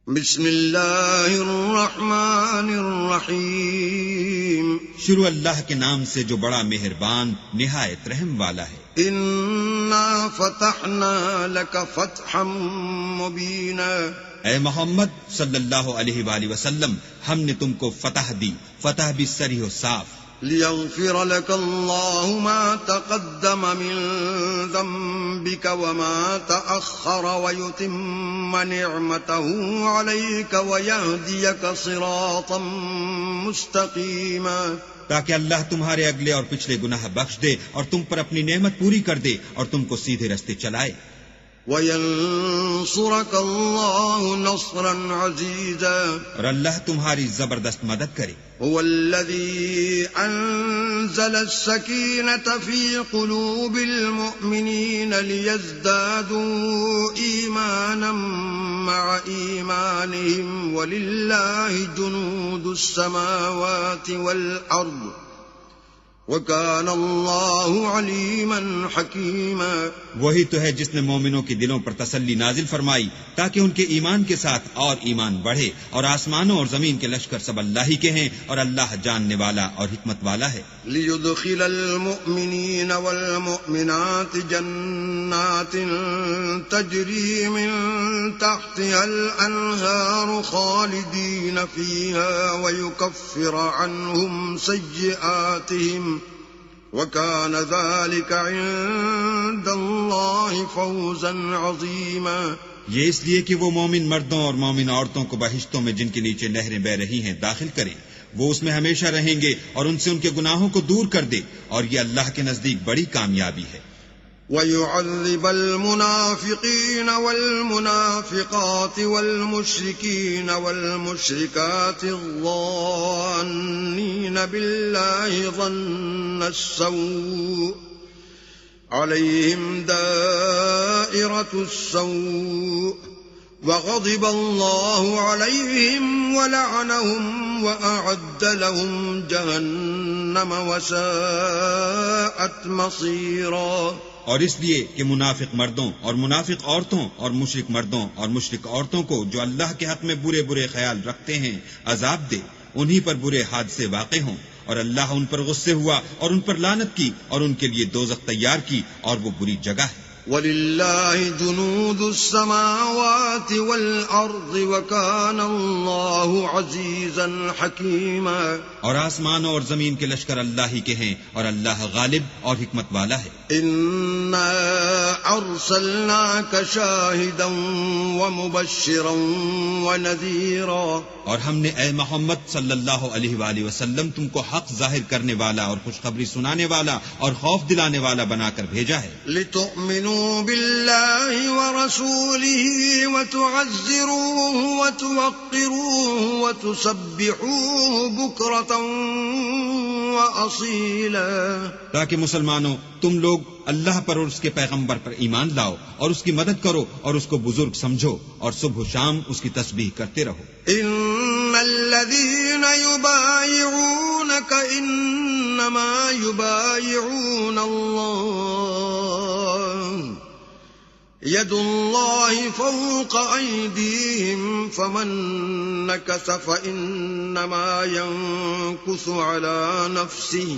بسم اللہ الرحمن الرحیم شروع اللہ کے نام سے جو بڑا مہربان نہایت رحم والا ہے۔ انا فتحنا لک فتحا مبینا، اے محمد صلی اللہ علیہ وآلہ وسلم، ہم نے تم کو فتح دی، فتح بھی صریح و صاف۔ لیغفر لک اللہ ما تقدم من ذنبک وما تأخر ویتم نعمته علیک ویہدیک صراطا مستقیما، تاکہ اللہ تمہارے اگلے اور پچھلے گناہ بخش دے اور تم پر اپنی نعمت پوری کر دے اور تم کو سیدھے رستے چلائے۔ وَيَنصُرَكَ اللَّهُ نَصْرًا عَزِيزًا، اور اللہ تمہاری زبردست مدد کرے۔ هُوَ الَّذِي أَنزَلَ السَّكِينَةَ فِي قُلُوبِ الْمُؤْمِنِينَ لِيَزْدَادُوا إِيمَانًا مَعَ إِيمَانِهِمْ وَلِلَّهِ جُنُودُ السَّمَاوَاتِ وَالْأَرْضِ وَكَانَ اللَّهُ عَلِيمًا حَكِيمًا۔ وہی تو ہے جس نے مومنوں کے دلوں پر تسلی نازل فرمائی تاکہ ان کے ایمان کے ساتھ اور ایمان بڑھے، اور آسمانوں اور زمین کے لشکر سب اللہ ہی کے ہیں، اور اللہ جاننے والا اور حکمت والا ہے۔ لِيُدْخِلَ الْمُؤْمِنِينَ وَالْمُؤْمِنَاتِ جَنَّاتٍ تَجْرِي مِن تَحْتِهَا الْأَنْهَارُ خَالِدِينَ فِيهَا وَيُكَفِّرَ عَنْهُمْ سَيِّئَاتِهِمْ وَكَانَ ذَلِكَ عِندَ اللَّهِ فَوْزًا عَظِيمًا۔ یہ اس لیے کہ وہ مومن مردوں اور مومن عورتوں کو بہشتوں میں جن کے نیچے نہریں بہ رہی ہیں داخل کرے، وہ اس میں ہمیشہ رہیں گے اور ان سے ان کے گناہوں کو دور کر دے، اور یہ اللہ کے نزدیک بڑی کامیابی ہے۔ وَيُعَذِّبَ الْمُنَافِقِينَ وَالْمُنَافِقَاتِ وَالْمُشْرِكِينَ وَالْمُشْرِكَاتِ الظَّانِّينَ بِاللَّهِ ظَنَّ السَّوْءِ عَلَيْهِمْ دَائِرَةُ السَّوْءِ وَغَضِبَ اللَّهُ عَلَيْهِمْ وَلَعَنَهُمْ وَأَعَدَّ لَهُمْ جَهَنَّمَ وَسَاءَتْ مَصِيرًا۔ اور اس لیے کہ منافق مردوں اور منافق عورتوں اور مشرک مردوں اور مشرک عورتوں کو جو اللہ کے حق میں برے برے خیال رکھتے ہیں عذاب دے، انہی پر برے حادثے واقع ہوں، اور اللہ ان پر غصے ہوا اور ان پر لعنت کی اور ان کے لیے دوزخ تیار کی، اور وہ بری جگہ ہے۔ وَلِلَّهِ جُنُودُ السَّمَاوَاتِ وَالْأَرْضِ وَكَانَ اللَّهُ عَزِيزًا حَكِيمًا۔ اور آسمانوں اور زمین کے لشکر اللہ ہی کے ہیں، اور اللہ غالب اور حکمت والا ہے۔ إِنَّا أَرْسَلْنَاكَ شَاهِدًا وَمُبَشِّرًا وَنَذِيرًا۔ اور ہم نے اے محمد صلی اللہ علیہ وآلہ وسلم تم کو حق ظاہر کرنے والا اور خوشخبری سنانے والا اور خوف دلانے والا بنا کر بھیجا ہے، لِتُؤْمِنُوا بِاللَّهِ وَرَسُولِهِ وَتُعَزِّرُوهُ وَتُوَقِّرُوهُ وَتُسَبِّحُوهُ بُكْرَةً وَأَصِيلًا۔ تاکہ مسلمانوں تم لوگ اللہ پر اور اس کے پیغمبر پر ایمان لاؤ اور اس کی مدد کرو اور اس کو بزرگ سمجھو، اور صبح و شام اس کی تسبیح کرتے رہو۔ إِنَّ الَّذِينَ يُبَايِعُونَكَ إِنَّمَا يُبَايِعُونَ اللَّهَ يَدُ اللَّهِ فَوْقَ أَيْدِيهِمْ فَمَن نَّكَثَ فَإِنَّمَا يَنكُثُ عَلَى نَفْسِهِ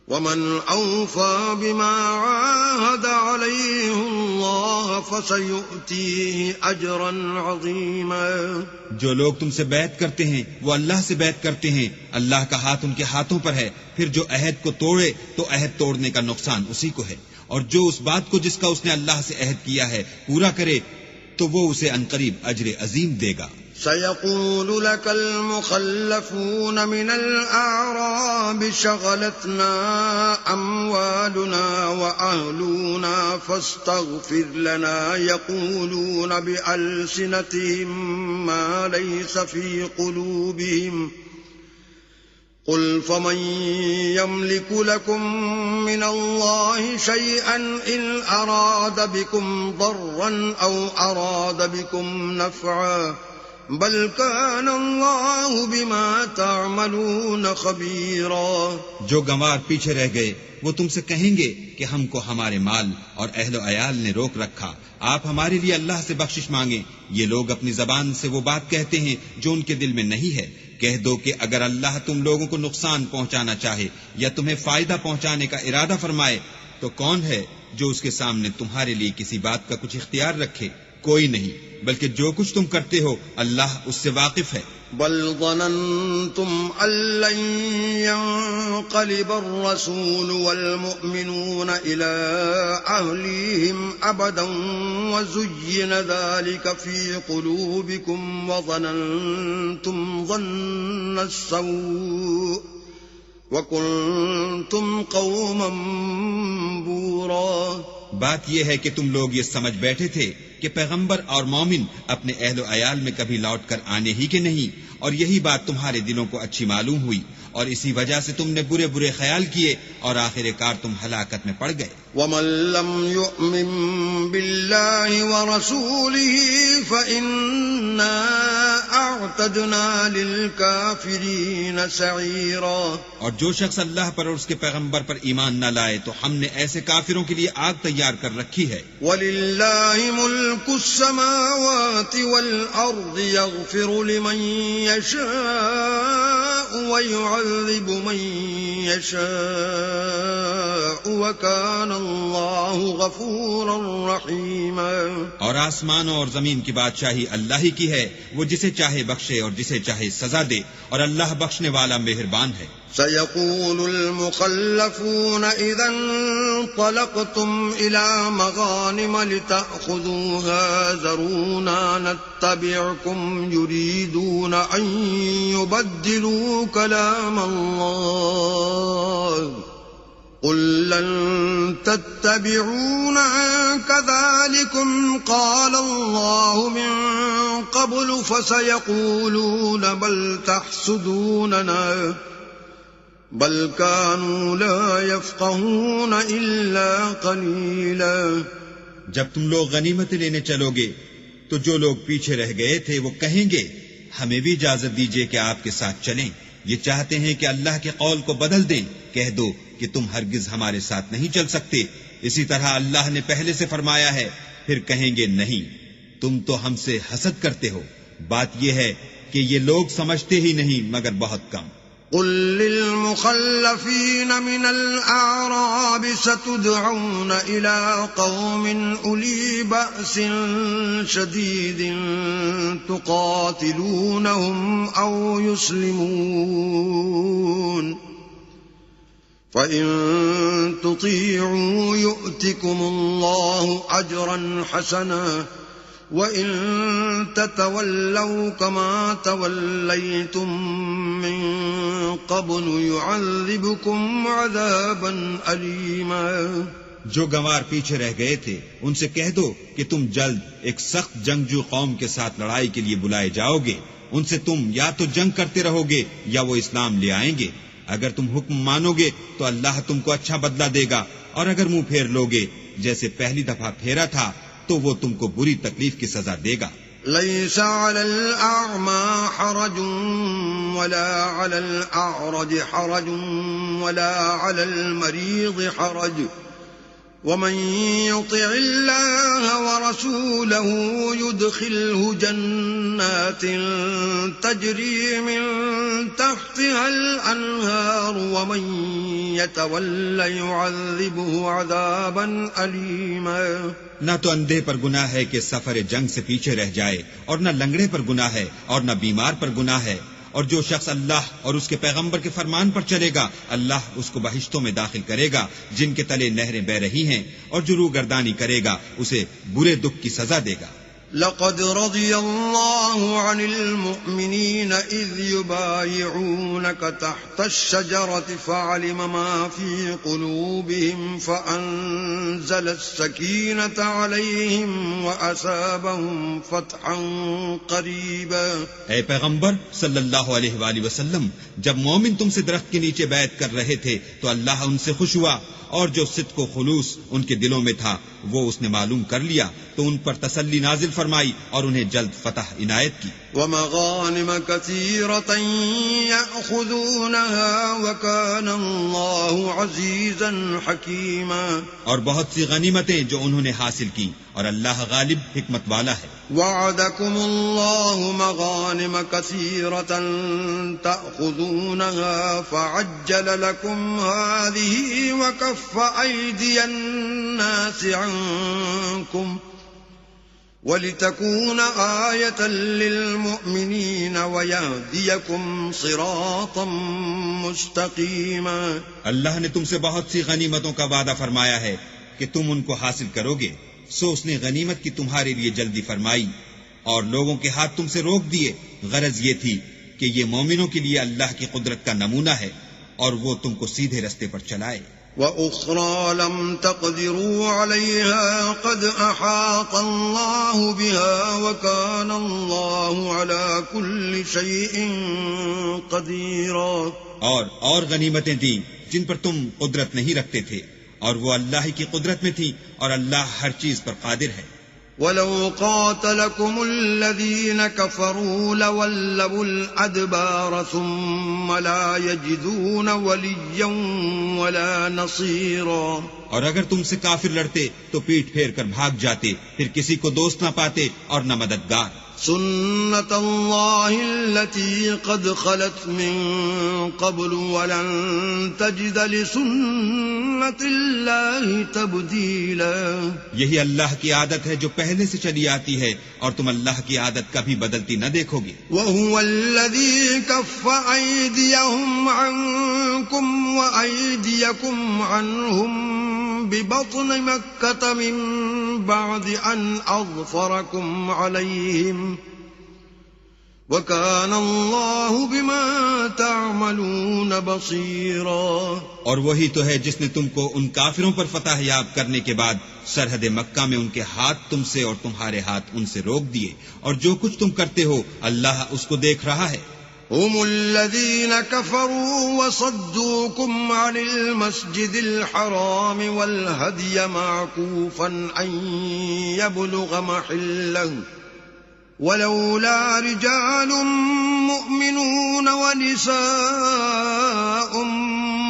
وَمَنْ أَوْفَى بِمَا عَاهَدَ عَلَيْهِ اللَّهَ فَسَيُؤْتِيهِ أَجْرًا عَظِيمًا۔ جو لوگ تم سے بیعت کرتے ہیں وہ اللہ سے بیعت کرتے ہیں، اللہ کا ہاتھ ان کے ہاتھوں پر ہے، پھر جو عہد کو توڑے تو عہد توڑنے کا نقصان اسی کو ہے، اور جو اس بات کو جس کا اس نے اللہ سے عہد کیا ہے پورا کرے تو وہ اسے عنقریب اجر عظیم دے گا۔ سيقول لك المخلفون من الأعراب شغلتنا أموالنا وأهلنا فاستغفر لنا يقولون بألسنتهم ما ليس في قلوبهم قل فمن يملك لكم من الله شيئا إن أراد بكم ضرا أو أراد بكم نفعا بل كان الله بما تعملون خبيرا. جو گنوار پیچھے رہ گئے وہ تم سے کہیں گے کہ ہم کو ہمارے مال اور اہل و عیال نے روک رکھا، آپ ہمارے لیے اللہ سے بخشش مانگیں. یہ لوگ اپنی زبان سے وہ بات کہتے ہیں جو ان کے دل میں نہیں ہے. کہہ دو کہ اگر اللہ تم لوگوں کو نقصان پہنچانا چاہے یا تمہیں فائدہ پہنچانے کا ارادہ فرمائے تو کون ہے جو اس کے سامنے تمہارے لیے کسی بات کا کچھ اختیار رکھے؟ کوئی نہیں، بلکہ جو کچھ تم کرتے ہو اللہ اس سے واقف ہے. بل ظننتم أن لن ينقلب الرسول والمؤمنون إلى أهليهم أبدا وزين ذلك في قلوبكم وظننتم ظن السوء وكنتم قوما بورا. بات یہ ہے کہ تم لوگ یہ سمجھ بیٹھے تھے کہ پیغمبر اور مومن اپنے اہل و عیال میں کبھی لوٹ کر آنے ہی کے نہیں، اور یہی بات تمہارے دلوں کو اچھی معلوم ہوئی، اور اسی وجہ سے تم نے برے برے خیال کیے اور آخر کار تم ہلاکت میں پڑ گئے. ومن لم يؤمن بالله ورسوله فإنا أعتدنا للكافرين سعيرا. اور جو شخص اللہ پر اور اس کے پیغمبر پر ایمان نہ لائے تو ہم نے ایسے کافروں کے لیے آگ تیار کر رکھی ہے. وَلِلَّهِ مُلْكُ السَّمَاوَاتِ وَالْأَرْضِ يَغْفِرُ لِمَن يَشَاءُ وَيُعَذِّبُ مَن يَشَاءُ وَكَانَ اللَّهُ غَفُورًا رَحِيمًا. اور آسمانوں اور زمین کی بادشاہی اللہ ہی کی ہے، وہ جسے چاہے بخشے اور جسے چاہے سزا دے، اور اللہ بخشنے والا مہربان ہے. سيقول المخلفون إذا انطلقتم إلى مغانم لتأخذوها ذرونا نتبعكم يريدون أن يبدلوا كلام الله قل لن تتبعونا كذلكم قال الله من قبل فسيقولون بل تحسدوننا بل كانوا لا يفقهون إلا قليلا. جب تم لوگ غنیمتیں لینے چلو گے تو جو لوگ پیچھے رہ گئے تھے وہ کہیں گے ہمیں بھی اجازت دیجیے کہ آپ کے ساتھ چلیں، یہ چاہتے ہیں کہ اللہ کے قول کو بدل دیں. کہہ دو کہ تم ہرگز ہمارے ساتھ نہیں چل سکتے، اسی طرح اللہ نے پہلے سے فرمایا ہے. پھر کہیں گے نہیں، تم تو ہم سے حسد کرتے ہو. بات یہ ہے کہ یہ لوگ سمجھتے ہی نہیں مگر بہت کم. قل للمخلفين من الأعراب ستدعون إلى قوم أولي بأس شديد تقاتلونهم أو يسلمون فإن تطيعوا يؤتكم الله أجرا حسنا وَإِن تَتَوَلَّوْا كَمَا تَوَلَّيْتُم مِّن قَبْلُ يُعَذِّبْكُمْ عَذَابًا أَلِيمًا. جو گنوار پیچھے رہ گئے تھے ان سے کہہ دو کہ تم جلد ایک سخت جنگجو قوم کے ساتھ لڑائی کے لیے بلائے جاؤ گے. ان سے تم یا تو جنگ کرتے رہو گے یا وہ اسلام لے آئیں گے. اگر تم حکم مانو گے تو اللہ تم کو اچھا بدلہ دے گا، اور اگر منہ پھیر لو گے جیسے پہلی دفعہ پھیرا تھا تو وہ تم کو بری تکلیف کی سزا دے گا. ليس على الأعمى حرج ولا على الأعرج حرج ولا على المريض حرج ومن يطع الله ورسوله يدخله جنات تجري من تحتها الأنهار ومن يتولى يعذبه عذابا أليما. نہ تو اندھے پر گناہ ہے کہ سفر جنگ سے پیچھے رہ جائے، اور نہ لنگڑے پر گناہ ہے، اور نہ بیمار پر گناہ ہے. اور جو شخص اللہ اور اس کے پیغمبر کے فرمان پر چلے گا اللہ اس کو بہشتوں میں داخل کرے گا جن کے تلے نہریں بہ رہی ہیں، اور جو روگردانی کرے گا اسے برے دکھ کی سزا دے گا. لقد رضي الله عن المؤمنين إذ يبايعونك تحت الشجرة فعلم ما في قلوبهم فأنزل السكينة عليهم وأثابهم فتحا قريبا. اے پیغمبر صلی اللہ علیہ وآلہ وسلم، جب مومن تم سے درخت کے نیچے بیعت کر رہے تھے تو اللہ ان سے خوش ہوا، اور جو صدق و خلوص ان کے دلوں میں تھا وہ اس نے معلوم کر لیا تو ان پر تسلی نازل فرمائی اور انہیں جلد فتح عنایت کی. ومغانم كثيرة يأخذونها وكان الله عزيزا حكيما. اور بہت سی غنیمتیں جو انہوں نے حاصل کی اور اللہ غالب حکمت والا ہے. وعدكم الله مغانم كثيرة تأخذونها فعجل لكم هذه وكف أيدي الناس عنكم ولتكون آية للمؤمنين ويهديكم صراطا مستقيما. اللہ نے تم سے بہت سی غنیمتوں کا وعدہ فرمایا ہے کہ تم ان کو حاصل کرو گے، سو اس نے غنیمت کی تمہارے لیے جلدی فرمائی اور لوگوں کے ہاتھ تم سے روک دیے. غرض یہ تھی کہ یہ مومنوں کے لیے اللہ کی قدرت کا نمونہ ہے اور وہ تم کو سیدھے رستے پر چلائے. وَأُخْرَى لَمْ تَقْدِرُوا عَلَيْهَا قَدْ أَحَاطَ اللَّهُ بِهَا وَكَانَ اللَّهُ عَلَى كُلِّ شَيْءٍ قَدِيرًا. اور غنیمتیں دیں جن پر تم قدرت نہیں رکھتے تھے اور وہ اللہ کی قدرت میں تھی اور اللہ ہر چیز پر قادر ہے. وَلَوْ قَاتَلَكُمُ الَّذِينَ كَفَرُوا لَوَلَّوُا الْأَدْبَارَ ثُمَّ لَا يَجِدُونَ وَلِيًّا وَلَا نَصِيرًا. اور اگر تم سے کافر لڑتے تو پیٹھ پھیر کر بھاگ جاتے، پھر کسی کو دوست نہ پاتے اور نہ مددگار. سنت اللہ التي قد خلت من قبل ولن تجد لسنت اللہ تبدیلا. یہی اللہ کی عادت ہے جو پہلے سے چلی آتی ہے اور تم اللہ کی عادت کبھی بدلتی نہ دیکھو گے. وهو الذي كف أيديهم عنكم وأيديكم عنهم ببطن مكة من بعد أن أظفركم عليهم وَكَانَ اللَّهُ بِمَا تَعْمَلُونَ بَصِيرًا. اور وہی تو ہے جس نے تم کو ان کافروں پر فتح یاب کرنے کے بعد سرحد مکہ میں ان کے ہاتھ تم سے اور تمہارے ہاتھ ان سے روک دیے، اور جو کچھ تم کرتے ہو اللہ اس کو دیکھ رہا ہے. هم الذين كفروا وصدوكم عن المسجد الحرام والهدي معكوفا أن يبلغ محله ولولا رجال مؤمنون ونساء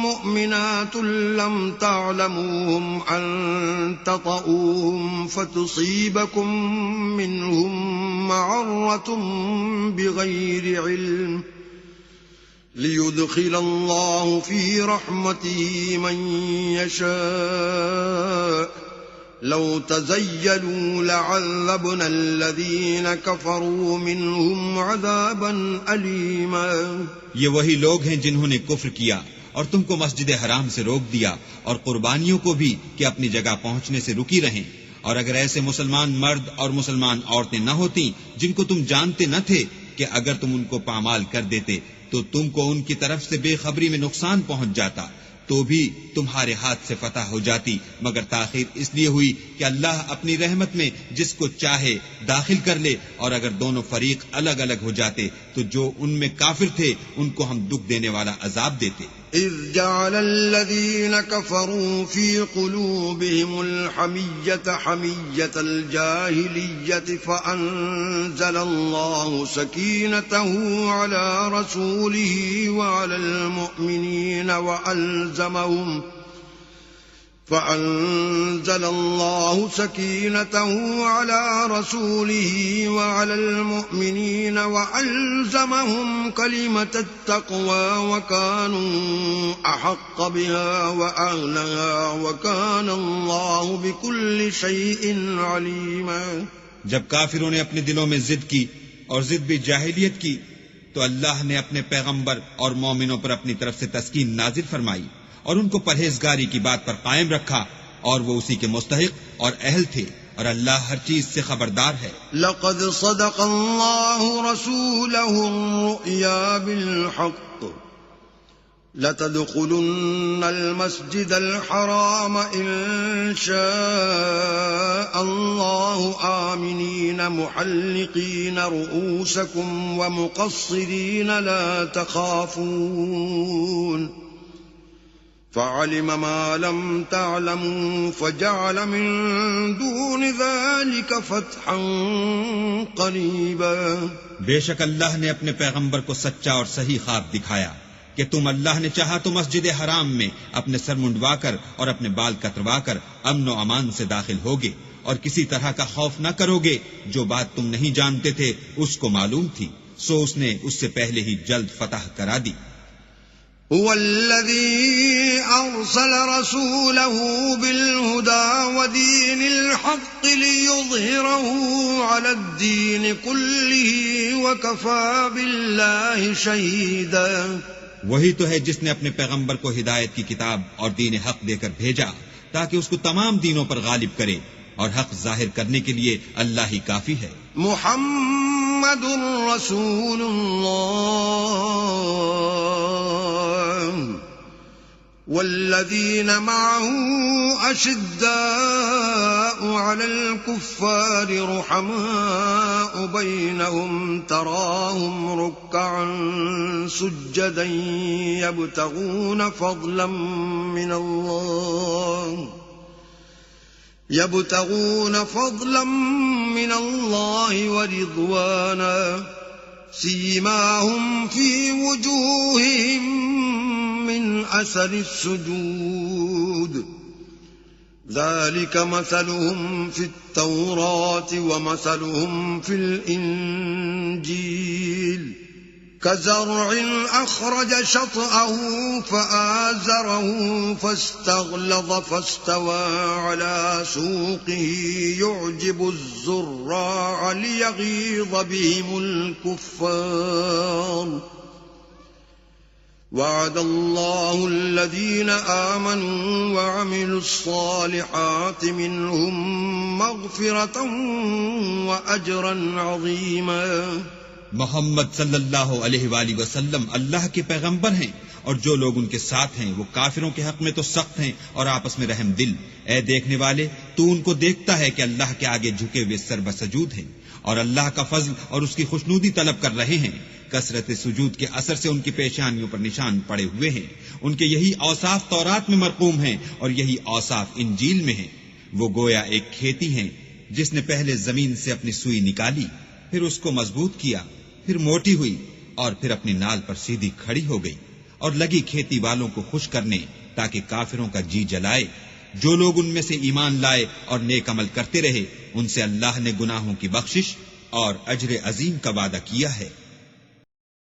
مؤمنات لم تعلموهم أن تطؤوهم فتصيبكم منهم معرة بغير علم ليدخل الله في رحمته من يشاء لو تزيلوا لعذبنا الذين كفروا منهم عذابا أليما. یہ وہی لوگ ہیں جنہوں نے کفر کیا اور تم کو مسجد حرام سے روک دیا اور قربانیوں کو بھی کہ اپنی جگہ پہنچنے سے رکی رہیں. اور اگر ایسے مسلمان مرد اور مسلمان عورتیں نہ ہوتی جن کو تم جانتے نہ تھے کہ اگر تم ان کو پامال کر دیتے تو تم کو ان کی طرف سے بے خبری میں نقصان پہنچ جاتا، تو بھی تمہارے ہاتھ سے فتح ہو جاتی، مگر تاخیر اس لیے ہوئی کہ اللہ اپنی رحمت میں جس کو چاہے داخل کر لے. اور اگر دونوں فریق الگ الگ ہو جاتے تو جو ان میں کافر تھے ان کو ہم دکھ دینے والا عذاب دیتے. اذ جعل الذين كفروا في قلوبهم الحمية حمية الجاهلية فأنزل الله سكينته على رسوله وعلى المؤمنين فأنزل الله سكينته على رسوله وعلى المؤمنين وألزمهم كلمة التقوى وكانوا أحق بها وأهلها وكان الله بكل شيء عليما. جب کافروں نے اپنے دلوں میں ضد کی اور ضد بھی جاہلیت کی تو اللہ نے اپنے پیغمبر اور مومنوں پر اپنی طرف سے تسکین نازل فرمائی اور ان کو پرہیزگاری کی بات پر قائم رکھا، اور وہ اسی کے مستحق اور اہل تھے، اور اللہ ہر چیز سے خبردار ہے. لقد صدق الله رسوله الرؤيا بالحق لتدخلن المسجد الحرام إن شاء الله آمنين محلقين رؤوسكم ومقصرين لا تخافون فعلم ما لم تعلموا فجعل من دون ذلك فتحا قریبا. بے شک اللہ نے اپنے پیغمبر کو سچا اور صحیح خواب دکھایا کہ تم اللہ نے چاہا تو مسجد حرام میں اپنے سر منڈوا کر اور اپنے بال کتروا کر امن و امان سے داخل ہوگے اور کسی طرح کا خوف نہ کرو گے. جو بات تم نہیں جانتے تھے اس کو معلوم تھی، سو اس نے اس سے پہلے ہی جلد فتح کرا دی. هو الذي أرسل رسوله بالهدى ودين الحق ليظهره على الدين كله وكفى بالله شهيدا. وہی تو ہے جس نے اپنے پیغمبر کو ہدایت کی کتاب اور دین حق دے کر بھیجا تاکہ اس کو تمام دینوں پر غالب کرے، اور حق ظاہر کرنے کے لیے اللہ ہی کافی ہے. محمد رسول اللہ والذین معه اشداء علی الكفار رحماء بینهم تراهم رکعا سجدا یبتغون فضلا من الله ورضوانا سیماهم فی وجوههم من اثر السجود ذلك مثلهم في التوراة ومثلهم في الإنجيل كزرع أخرج شطأه فآزره فاستغلظ فاستوى على سوقه يعجب الزراع ليغيظ بهم الكفار. وعد الله الذين آمنوا وعملوا الصالحات منهم مغفرة وأجرا عظيما. محمد صلی اللہ علیہ وآلہ وسلم اللہ کے پیغمبر ہیں، اور جو لوگ ان کے ساتھ ہیں وہ کافروں کے حق میں تو سخت ہیں اور آپس میں رحم دل. اے دیکھنے والے، تو ان کو دیکھتا ہے کہ اللہ کے آگے جھکے ہوئے سر بسجود ہیں اور اللہ کا فضل اور اس کی خوشنودی طلب کر رہے ہیں. کثرت سجود کے اثر سے ان کی پیشانیوں پر نشان پڑے ہوئے ہیں. ان کے یہی اوصاف تورات میں مرقوم ہیں اور یہی اوصاف انجیل میں ہیں. وہ گویا ایک کھیتی ہیں جس نے پہلے زمین سے اپنی سوئی نکالی، پھر اس کو مضبوط کیا، پھر موٹی ہوئی اور پھر اپنی نال پر سیدھی کھڑی ہو گئی، اور لگی کھیتی والوں کو خوش کرنے تاکہ کافروں کا جی جلائے. جو لوگ ان میں سے ایمان لائے اور نیک عمل کرتے رہے ان سے اللہ نے گناہوں کی بخشش اور اجر عظیم کا وعدہ کیا ہے.